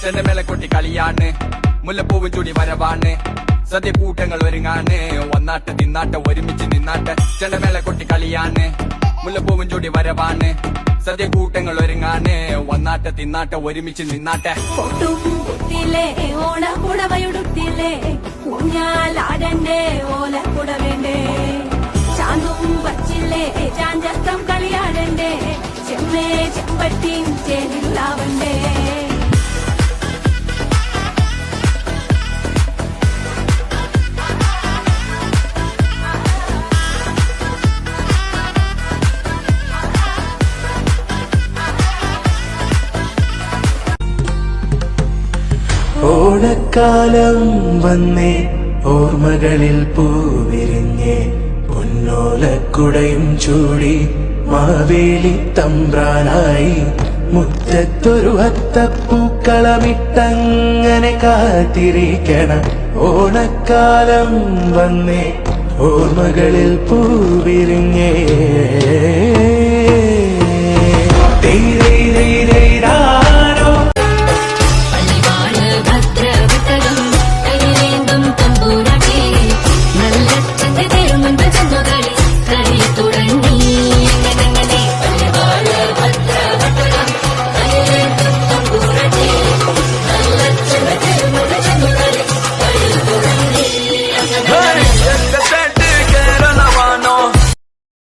ചെണ്ടമേള കൊട്ടി കളിയാണ്, മുല്ലപ്പൂവും ചൂടി വരവാണ്, സദ്യ കൂട്ടങ്ങൾ ഒരുങ്ങാണ്, വന്നാട്ട് തിന്നാട്ട് ഒരുമിച്ച് നിന്നാട്ട്. ചെണ്ടമേള കൊട്ടി കളിയാണ്, മുല്ലപ്പൂവും ചൂടി വരവാണ്, സദ്യ കൂട്ടങ്ങൾ ഒരുങ്ങാണ്, വന്നാട്ട് തിന്നാട്ട് ഒരുമിച്ച് നിന്നാട്ടെ. ഓണക്കുടവയുടുത്തില്ലേ ഊഞ്ഞാലാടണ്ടേ ഓലക്കുട വേണ്ടേ, ചാന്തും വച്ചില്ലേ ചാഞ്ചത്രം കളിയാടണ്ടേ, ചെമ്മേ ചെമ്പട്ടിയും ചേരില്ലാവണ്ടേ. ഓണക്കാലം വന്നേ ഓർമ്മകളിൽ പൂവിരിഞ്ഞേ, പൊന്നോലക്കുടയും ചൂടി മാവേലി തമ്പ്രാനായി, മുറ്റത്തൊരു അത്തപ്പൂക്കളമിട്ടങ്ങനെ കാത്തിരിക്കണം. ഓണക്കാലം വന്നേ ഓർമ്മകളിൽ പൂവിരിഞ്ഞേ.